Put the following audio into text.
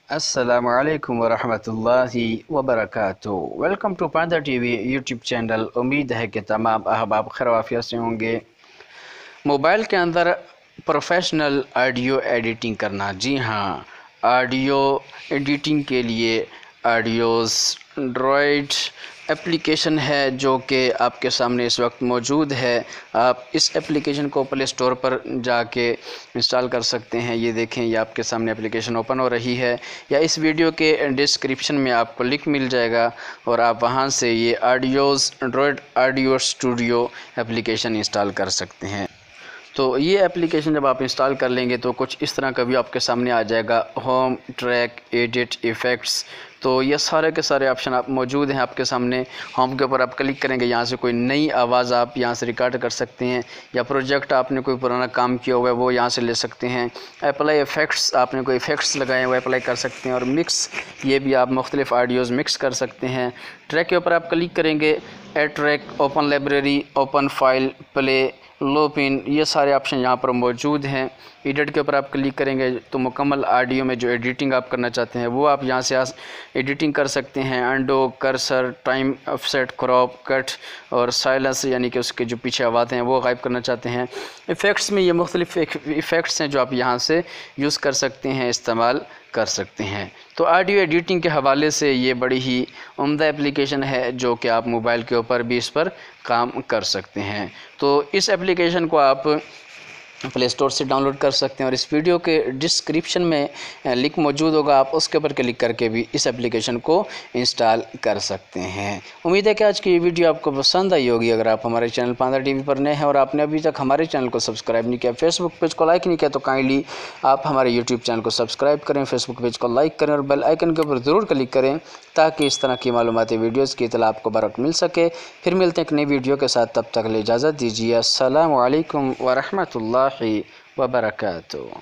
अस्सलामुअलैकुम वरहमतुल्लाहि वबरकातुहू। Welcome to पांदा टीवी यूट्यूब चैनल। उम्मीद है कि तमाम अहबाब खैर आफियत से होंगे। मोबाइल के अंदर प्रोफेशनल ऑडियो एडिटिंग करना, जी हाँ, ऑडियो एडिटिंग के लिए ऑडियोज़ एंड्रॉयड एप्लीकेशन है जो कि आपके सामने इस वक्त मौजूद है। आप इस एप्लीकेशन को प्ले स्टोर पर जाके इंस्टॉल कर सकते हैं। ये देखें, ये आपके सामने एप्लीकेशन ओपन हो रही है, या इस वीडियो के डिस्क्रिप्शन में आपको लिंक मिल जाएगा और आप वहां से ये audios Android audio studio application install कर सकते हैं। तो ये एप्लीकेशन जब आप इंस्टॉल कर लेंगे तो कुछ इस तरह का भी आपके सामने आ जाएगा, होम, ट्रैक, एडिट, इफ़ेक्ट्स। तो ये सारे के सारे ऑप्शन आप मौजूद हैं आपके सामने। होम के ऊपर आप क्लिक करेंगे, यहाँ से कोई नई आवाज़ आप यहाँ से रिकॉर्ड कर सकते हैं, या प्रोजेक्ट आपने कोई पुराना काम किया हुआ है वो यहाँ से ले सकते हैं। अप्लाई इफ़ेक्ट्स, आपने कोई इफ़ेक्ट्स लगाए हैं वो अप्लाई कर सकते हैं। और मिक्स, ये भी आप मुख्तलिफ़ ऑडियोज़ मिक्स कर सकते हैं। ट्रैक के ऊपर आप क्लिक करेंगे, add track, open library, open file, play, loop in, ये सारे ऑप्शन यहाँ पर मौजूद हैं। एडिट के ऊपर आप क्लिक करेंगे तो मुकम्मल ऑडियो में जो एडिटिंग आप करना चाहते हैं वो आप यहाँ से एडिटिंग कर सकते हैं। Undo, cursor, time, offset, crop, cut और साइलेंस, यानी कि उसके जो पीछे आवाज़ हैं वो गायब करना चाहते हैं। इफ़ेक्ट्स में ये मुख्तलिफ इफ़ेक्ट्स हैं जो आप यहाँ से यूज़ कर सकते हैं, इस्तेमाल कर सकते हैं। तो ऑडियो एडिटिंग के हवाले से ये बड़ी ही उम्दा एप्लीकेशन है जो कि आप मोबाइल के ऊपर भी इस पर काम कर सकते हैं। तो इस एप्लीकेशन को आप प्ले स्टोर से डाउनलोड कर सकते हैं और इस वीडियो के डिस्क्रिप्शन में लिंक मौजूद होगा, आप उसके ऊपर क्लिक करके भी इस एप्लीकेशन को इंस्टॉल कर सकते हैं। उम्मीद है कि आज की ये वीडियो आपको पसंद आई होगी। अगर आप हमारे चैनल पांदा टीवी पर नए हैं और आपने अभी तक हमारे चैनल को सब्सक्राइब नहीं किया, फेसबुक पेज को लाइक नहीं किया, तो काइंडली आप हमारे यूट्यूब चैनल को सब्सक्राइब करें, फेसबुक पेज को लाइक करें और बेल आइकन के ऊपर ज़रूर क्लिक करें ताकि इस तरह की मालूमाती वीडियोज़ की इत्तला आपको बरकत मिल सके। फिर मिलते हैं एक नई वीडियो के साथ, तब तक के लिए इजाज़त दीजिए। अस्सलामु अलैकुम वरहमतुल्लाहि वबरकातुहू।